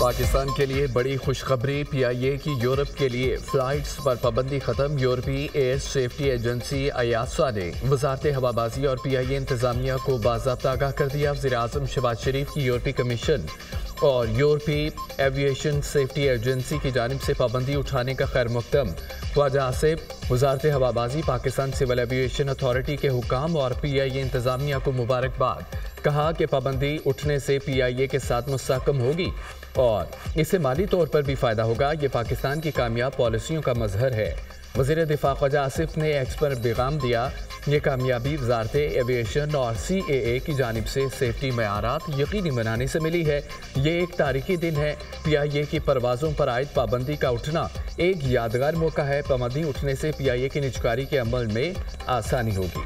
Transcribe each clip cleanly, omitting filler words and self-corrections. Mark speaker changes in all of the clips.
Speaker 1: पाकिस्तान के लिए बड़ी खुशखबरी। PIA की यूरोप के लिए फ्लाइट्स पर पाबंदी खत्म। यूरोपीय एयर सेफ्टी एजेंसी EASA ने वजारत हवाबाजी और PIA इंतजामिया को बाज़ाब्ता आगाह कर दिया। वज़ीर-ए-आज़म शहबाज शरीफ की यूरोपीय कमीशन और यूरोपीय एविएशन सेफ्टी एजेंसी की जानिब से पाबंदी उठाने का खैर मकदम। ख्वाजा आसिफ वजारत हवाबाजी, पाकिस्तान सिविल एविएशन अथॉरिटी के हुकाम और PIA इंतजामिया को मुबारकबाद। कहा कि पाबंदी उठने से PIA के साथ मुस्तहकम होगी और इससे माली तौर पर भी फ़ायदा होगा। ये पाकिस्तान की कामयाब पॉलिसियों का मजहर है। वज़ीर दिफा ख्वाजा आसिफ ने एक्स पर पैगाम दिया, ये कामयाबी वजारत एविएशन और CAA की जानिब से सेफ्टी मयारात यकीनी बनाने से मिली है। ये एक तारीखी दिन है। PIA की परवाज़ों पर आयद पाबंदी का उठना एक यादगार मौका है। पाबंदी उठने से PIA की निजकारी के अमल में आसानी होगी।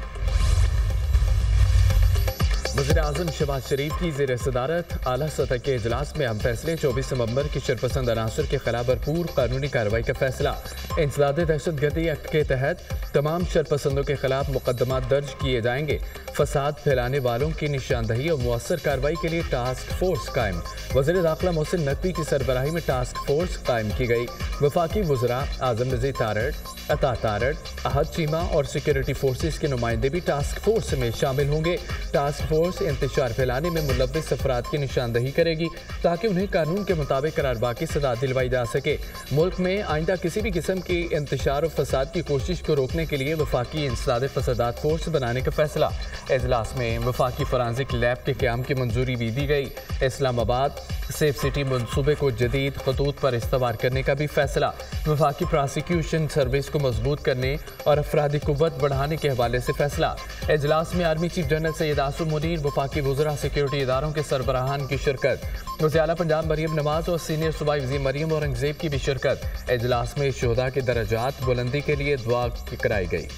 Speaker 1: वज़ीर-ए-आज़म शहबाज शरीफ की ज़ेर सदारत आला सतह के इजलास में अहम फैसले। 24 नवंबर की शरपसंद अनासर के खिलाफ भरपूर कानूनी कार्रवाई का फैसला। इंसदाद दहशतगर्दी एक्ट के तहत तमाम शरपसंदों के खिलाफ मुकदमा दर्ज किए जाएंगे। फसाद फैलाने वालों की निशानदही और मुअस्सर कार्रवाई के लिए टास्क फोर्स कायम। वज़ीर दाखिला मोहसिन नकवी की सरबराही में टास्क फोर्स कायम की गई। वफाकी वज़रा आज़म रज़ी तारड़, अता तारड़, अहद चीमा और सिक्योरिटी फोर्सेस के नुमाइंदे भी टास्क फोर्स में शामिल होंगे। टास्क फोर्स इंतशार फैलाने में मुलव्विस अफराद की निशानदही करेगी ताकि उन्हें कानून के मुताबिक करारबाग की सजा दिलवाई जा सके। मुल्क में आइंदा किसी भी किस्म की इंतशार और फसाद की कोशिश को रोकने के लिए वफाकी इंसदाद फसादात फोर्स बनाने का फैसला। इजलास में वफाकी फॉरेंसिक लैब के क़याम की मंजूरी भी दी गई। इस्लामाबाद सेफ सिटी मनसूबे को जदीद खतूत पर इस्तवार करने का भी फैसला। वफाकी प्रोसिक्यूशन सर्विस को मजबूत करने और अफरादी कुव्वत बढ़ाने के हवाले से फैसला। इजलास में army chief general Syed Asim Munir, वफाकी वज़रा, सिक्योरिटी इदारों के सरबराहान की शिरकत। वज़ीर आला पंजाब मरियम नवाज और सीनियर सूबाई वज़ीर मरियम औरंगज़ेब की भी शिरकत। इजलास में शोहदा के दर्जात बुलंदी के लिए दुआ कराई गई।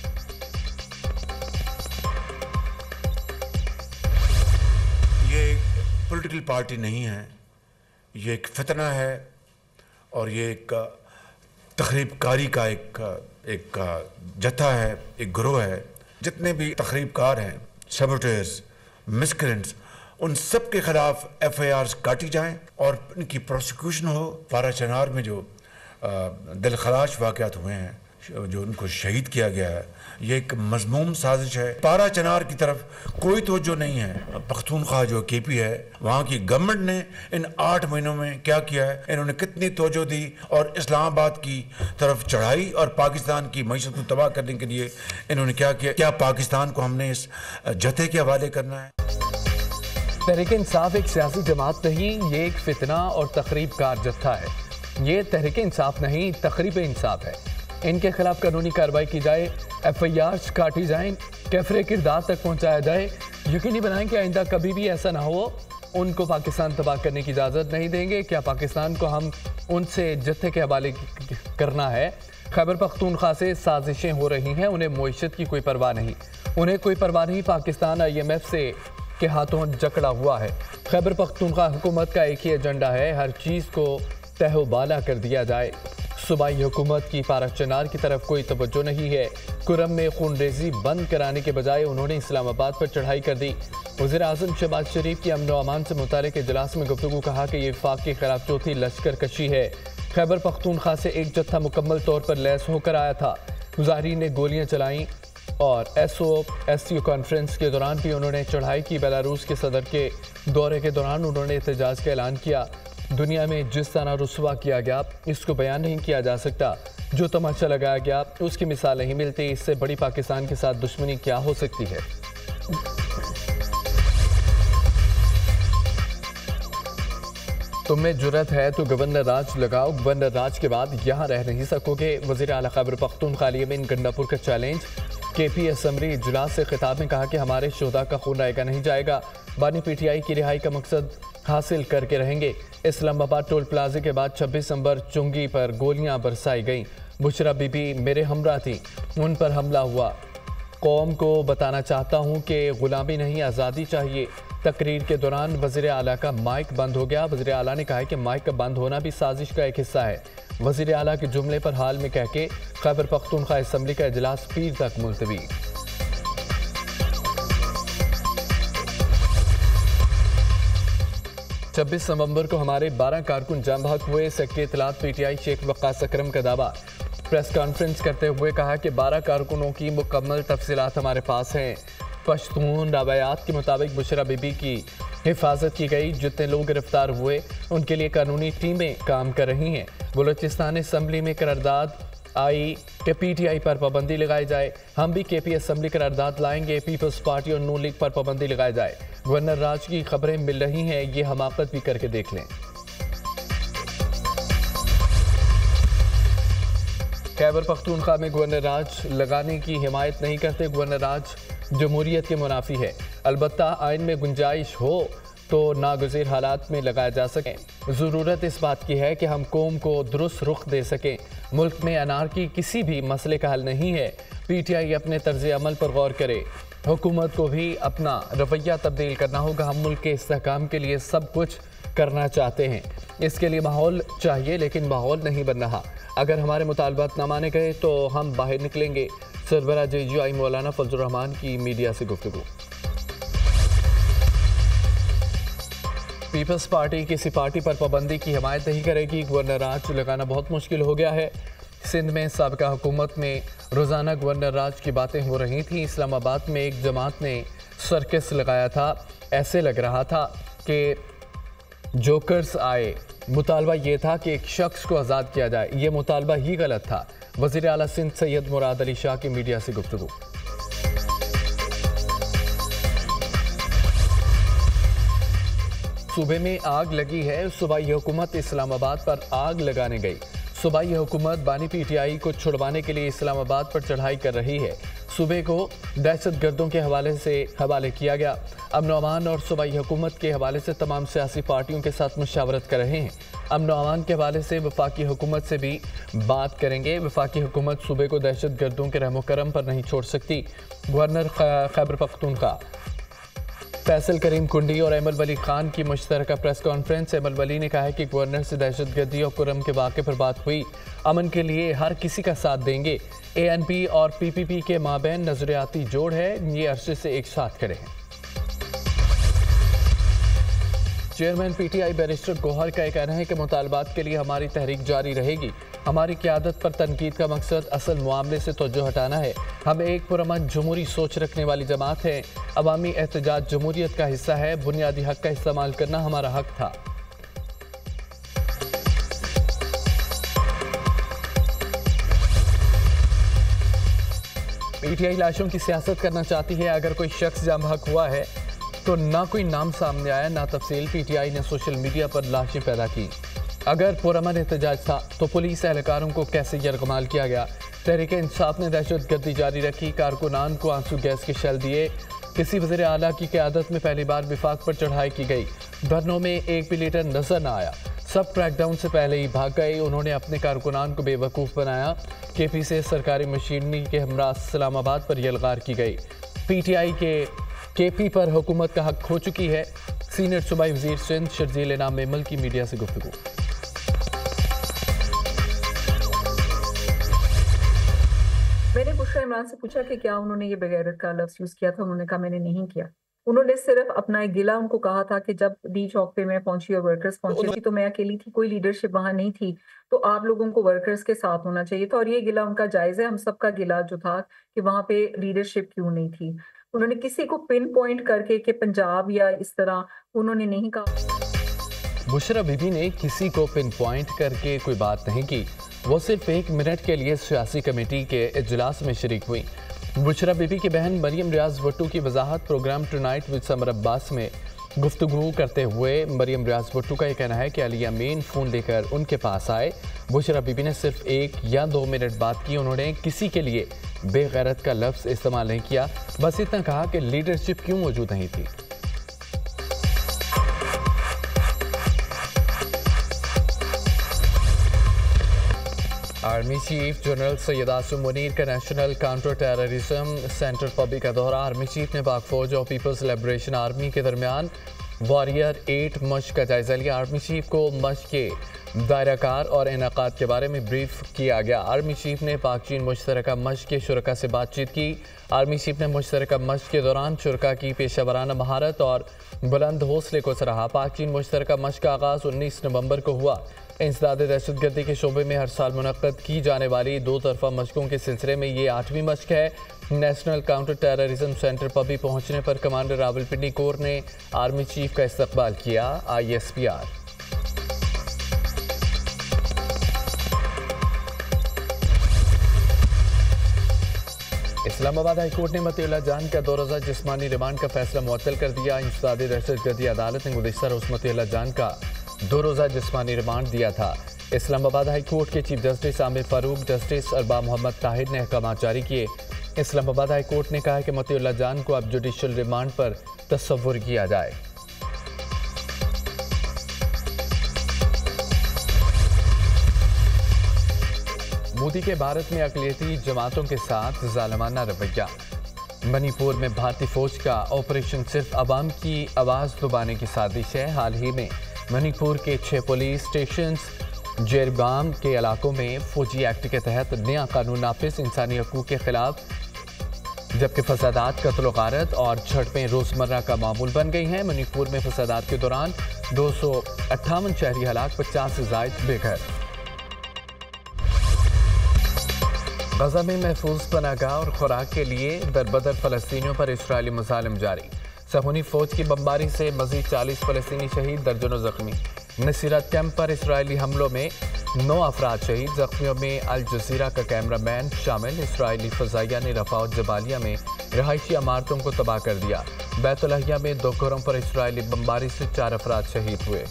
Speaker 2: ये पॉलिटिकल पार्टी नहीं है, ये एक फितना है और ये एक तखरीबकारी का एक जत्था है, एक गिरोह है। जितने भी तखरीबकार हैं, सबोटर्स, मिसक्रेंट्स, उन सब के खिलाफ FIRs काटी जाएं और इनकी प्रोसिक्यूशन हो। पारा चनार में जो दिलखराश वाक़यात हुए हैं, जो उनको शहीद किया गया है, ये एक मज़मूम साजिश है। पारा चनार की तरफ कोई तवज्जो नहीं है। पख्तूनख्वा जो KP है, वहाँ की गवर्नमेंट ने इन 8 महीनों में क्या किया है, इन्होंने कितनी तवज्जो दी और इस्लामाबाद की तरफ चढ़ाई और पाकिस्तान की मईशत को तबाह करने के लिए इन्होंने क्या किया। क्या पाकिस्तान को हमने इस जत्थे के हवाले करना है?
Speaker 1: तहरीक इंसाफ एक सियासी जमात नहीं, ये एक फितना और तखरीबकार जत्था है। ये तहरीक इंसाफ नहीं, तखरीब इंसाफ है। इनके खिलाफ कानूनी कार्रवाई की जाए, FIRs काटी जाएं, कैफरे किरदार तक पहुंचाया जाए। यकीनी बनाएं कि आइंदा कभी भी ऐसा ना हो। उनको पाकिस्तान तबाह करने की इजाज़त नहीं देंगे। क्या पाकिस्तान को हम उनसे जत्थे के हवाले करना है? खैबर पख्तूनख्वा से साजिशें हो रही हैं, उन्हें मईशत की कोई परवाह नहीं। उन्हें कोई परवाह नहीं। पाकिस्तान IMF से के हाथों जकड़ा हुआ है। खैबर पख्तूनख्वा हुकूमत का एक ही एजेंडा है, हर चीज़ को तहबाला कर दिया जाए। सूबाई हुकूमत की पारा चनार की तरफ कोई तवज्जो नहीं है। कुरम में खूनरेजी बंद कराने के बजाय उन्होंने इस्लामाबाद पर चढ़ाई कर दी। वज़ीर-ए-आज़म शहबाज शरीफ की अमन व अमान से मुतालिक इजलास में गुफ्तगू कहा कि ये वफाक के खिलाफ चौथी लश्कर कशी है। खैबर पख्तूनख्वा से एक जत्था मुकम्मल तौर पर लैस होकर आया था। मुजाहिरीन ने गोलियाँ चलाईं और SO-SCO कॉन्फ्रेंस के दौरान भी उन्होंने चढ़ाई की। बेलारूस के सदर के दौरे के दौरान उन्होंने एहतजाज का ऐलान किया। दुनिया में जिस तरह रुसवा किया गया, इसको बयान नहीं किया जा सकता। जो तमाशा लगाया गया, उसकी मिसाल नहीं मिलती। इससे बड़ी पाकिस्तान के साथ दुश्मनी क्या हो सकती है? तुम्हें जुर्रत है तो गवर्नर राज लगाओ, गवर्नर राज के बाद यहाँ रह नहीं सकोगे। वज़ीर आला खैबर पख्तूनख्वा अमीन गंडापुर का चैलेंज। KP असम्बली इजलास से खिताब में कहा कि हमारे शोधा का खून आएगा नहीं जाएगा। बानी PTI की रिहाई का मकसद हासिल करके रहेंगे। इस्लामाबाद टोल प्लाजे के बाद 26 नवंबर चुंगी पर गोलियां बरसाई गईं। बुशरा बीबी मेरे हमरा थी, उन पर हमला हुआ। कौम को बताना चाहता हूं कि गुलामी नहीं, आज़ादी चाहिए। तकरीर के दौरान वज़ीर आला का माइक बंद हो गया। वज़ीर आला ने कहा कि माइक का बंद होना भी साजिश का एक हिस्सा है। वज़ीर आला के जुमले पर हाल में कह के खैबर पख्तूनख्वा असम्बली का इजलास पीर तक मुलतवी। 26 नवंबर को हमारे 12 कारकुन जाम बहक हुए। सेक्रेटरी इत्तलात पीटीआई शेख वक्कास अकरम का दावा। प्रेस कॉन्फ्रेंस करते हुए कहा कि 12 कारकुनों की मुकम्मल तफसीलात हमारे पास हैं। पश्तून रवायात के मुताबिक बुशरा बीबी की हिफाजत की गई। जितने लोग गिरफ्तार हुए उनके लिए कानूनी टीमें काम कर रही हैं। बलूचिस्तान असम्बली में करारदाद आई कि पीटीआई पर पाबंदी लगाई जाए। हम भी केपी असम्बली करारदाद लाएंगे। पीपल्स पार्टी और नून लीग पर पाबंदी लगाई जाए। गवर्नर राज की खबरें मिल रही हैं, ये हमाकत भी करके देख लें। खैबर पख्तूनख्वा में गवर्नर राज लगाने की हिमायत नहीं करते। गवर्नर राज जमहूरियत के मुनाफी है। अलबत्ता आइन में गुंजाइश हो तो नागुज़ीर हालात में लगाया जा सके। ज़रूरत इस बात की है कि हम कौम को दुरुस्त रुख दे सकें। मुल्क में अनारकी किसी भी मसले का हल नहीं है। पीटीआई अपने तर्ज अमल पर गौर करे। हुकूमत को भी अपना रवैया तब्दील करना होगा। हम मुल्क के इस्तेहकाम के लिए सब कुछ करना चाहते हैं। इसके लिए माहौल चाहिए, लेकिन माहौल नहीं बन रहा। अगर हमारे मुतालबात ना माने गए तो हम बाहर निकलेंगे। सरबराह JGI मौलाना फजलुर रहमान की मीडिया से गुफ्तगू। पीपल्स पार्टी किसी पार्टी पर पाबंदी की हिमायत नहीं करेगी। गवर्नर राज लगाना बहुत मुश्किल हो गया है। सिंध में साबिका हुकूमत में रोज़ाना गवर्नर राज की बातें हो रही थी। इस्लामाबाद में एक जमात ने सर्कस लगाया था। ऐसे लग रहा था कि जोकर्स आए। मुतालबा ये था कि एक शख्स को आज़ाद किया जाए। ये मुतालबा ही गलत था। वज़ीर आला सिंध सैयद मुराद अली शाह की मीडिया से गुफ्तगू। सूबे में आग लगी है। सूबाई हुकूमत इस्लामाबाद पर आग लगाने गई। सूबाई हुकूमत बानी पीटीआई को छुड़वाने के लिए इस्लामाबाद पर चढ़ाई कर रही है। सूबे को दहशतगर्दों के हवाले किया गया। अमन अमान और सूबाई हुकूमत के हवाले से तमाम सियासी पार्टियों के साथ मुशावरत कर रहे हैं। अमन अमान के हवाले से वफाकी हुकूमत से भी बात करेंगे। वफाकी हुकूमत सूबे को दहशतगर्दों के रहमो करम पर नहीं छोड़ सकती। गवर्नर खैबर पख्तूनख्वा फैसल करीम कुंडी और अहमद वली खान की मुश्तरका प्रेस कॉन्फ्रेंस। अहमद वली ने कहा है कि गवर्नर से दहशतगर्दी और कुरम के वाक़े पर बात हुई। अमन के लिए हर किसी का साथ देंगे। ANP और PPP के माबैन नजरियाती जोड़ है। ये अरसे से एक साथ खड़े हैं। चेयरमैन PTI बैरिस्टर गौहर का कहना है कि मुतालबात के लिए हमारी तहरीक जारी रहेगी। हमारी क़यादत पर तनकीद का मकसद असल मामले से तवज्जो हटाना है। हम एक पुरअमन जमहूरी सोच रखने वाली जमात है। अवामी एहतजाज जमहूरियत का हिस्सा है। बुनियादी हक का इस्तेमाल करना हमारा हक था। PTI लाशों की सियासत करना चाहती है। अगर कोई शख्स जाम बहक हुआ है तो ना कोई नाम सामने आया, ना तफसील। PTI ने सोशल मीडिया पर लाशें पैदा की। अगर पुरअमन एहतजाज था तो पुलिस एहलकारों को कैसे यरगमाल किया गया। तहरीक इंसाफ ने दहशतगर्दी जारी रखी। कारकुनान को आंसू गैस के शेल दिए। किसी वज़ीर आला की क़यादत में पहली बार विफाक पर चढ़ाई की गई। धरनों में एक भी लीडर नजर न आया। सब क्रैकडाउन से पहले ही भाग गए। उन्होंने अपने कारकुनान को बेवकूफ़ बनाया। KP से सरकारी मशीनरी के हमरा इस्लामाबाद पर यलगार की गई। PTI के KP पर हुकूमत का हक खो चुकी है। सीनियर सूबाई वज़ीर सिंध शर्जील इनाम मेमल की मीडिया से गुफ्तगू।
Speaker 3: मैंने बुशरा इमरान से पूछा कि क्या उन्होंने ये बेगैरत का लफ्ज़ यूज़ किया था। उन्होंने कहा मैंने नहीं किया। उन्होंने सिर्फ अपना एक गिला उनको कहा था कि जब डी चौक पे मैं पहुंची और वर्कर्स पहुंचे थी तो मैं अकेली थी, कोई लीडरशिप वहां नहीं थी, तो आप लोगों को वर्कर्स के साथ होना चाहिए था। और ये गिला उनका जायज़ है। हम सबका गिला जो था कि वहां पे लीडरशिप क्यों नहीं थी। उन्होंने किसी को पिन पॉइंट करके कि पंजाब या इस तरह उन्होंने नहीं कहा।
Speaker 1: बुशरा बीबी ने किसी को पिन पॉइंट करके कोई बात नहीं की। वो सिर्फ 1 मिनट के लिए सियासी कमेटी के इजलास में शरीक हुई। बुशरा बीबी की बहन मरियम रियाज भुट्टो की वजाहत programme tonight with Samar Abbas में गुफ्तगू करते हुए मरियम रियाज भुट्टो का यह कहना है कि अली अमीन फ़ोन लेकर उनके पास आए। बुशरा बीबी ने सिर्फ 1 या 2 मिनट बात की। उन्होंने किसी के लिए बेगैरत का लफ्ज़ इस्तेमाल नहीं किया। बस इतना कहा कि लीडरशिप क्यों मौजूद नहीं थी। Army chief general Syed Asim Munir का national counter terrorism centre public का दौरा। आर्मी चीफ ने पाक फौज और पीपल्स लिबरेशन आर्मी के दरमियान वॉरियर 8 मश्क का जायजा लिया। आर्मी चीफ को मश्क के दायराकार और इनेकाद के बारे में ब्रीफ किया गया। आर्मी चीफ ने पाक चीन मुश्तरका मश्क के शुरका से बातचीत की। आर्मी चीफ ने मुश्तरका मश्क के दौरान शुरका की पेशा वराना महारत और बुलंद हौसले को सराहा। पाक चीन मुश्तरका मश्क का आगाज़ 19 नवंबर को हुआ। इंसदाद दहशतगर्दी के शोबे में हर साल मुनक्कद की जाने वाली 2 तरफा मशकों के सिलसिले में ये 8वीं मशक है। नेशनल काउंटर टेररिज्म सेंटर पर भी पहुंचने पर कमांडर रावलपिंडी कोर ने आर्मी चीफ का इस्तकबाल किया। ISPR इस्लामाबाद हाई कोर्ट ने मतीउल्लाह जान का 2 रोज़ा जिस्मानी रिमांड का फैसला मुअत्तल कर दिया। इंसदादी दहशतगर्दी अदालत ने गुज़िश्ता रोज़ मतीउल्लाह जान का 2 रोज़ा जिस्मानी रिमांड दिया था। इस्लामाबाद हाई कोर्ट के chief justice Aamir Farooq, justice Arbab Mohammad Tahir ने अहकाम जारी किए। इस्लामाबाद हाई कोर्ट ने कहा कि मतीउल्लाह जान को अब जुडिशल रिमांड पर तस्वुर किया जाए। मोदी के भारत में अक़लियती जमातों के साथ ज़ालिमाना रवैया। मणिपुर में भारतीय फौज का ऑपरेशन सिर्फ अवाम की आवाज़ दबाने की साजिश है। हाल ही में मणिपुर के 6 पुलिस स्टेशन जेरबाम के इलाकों में फौजी एक्ट के तहत नया कानून नाफिज, इंसानी हकूक़ के खिलाफ, जबकि फसादात, कत्ल गारत और झड़पें रोज़मर्रा का मामूल बन गई हैं। मणिपुर में फसादात के दौरान 258 शहरी हलाक, 50 से ज़ायद बेघर। गज़ा में महफूज पनाहगाह और खुराक के लिए दरबदर फ़लस्तीनियों पर इस्राएली मज़ालिम जारी। सहूनी फ़ौज की बमबारी से मज़ीद 40 फ़लस्तीनी शहीद, दर्जनों ज़ख्मी। नसीरत कैंप पर इस्राएली हमलों में 9 अफराद शहीद, ज़ख्मियों में अल जज़ीरा का कैमरामैन शामिल। इस्राएली फ़ज़ाइया ने रफ़ा और जबालिया में रहायशी इमारतों को तबाह कर दिया। बैतुल अहिया में 2 घरों पर इस्राएली बमबारी से 4 अफराद शहीद हुए।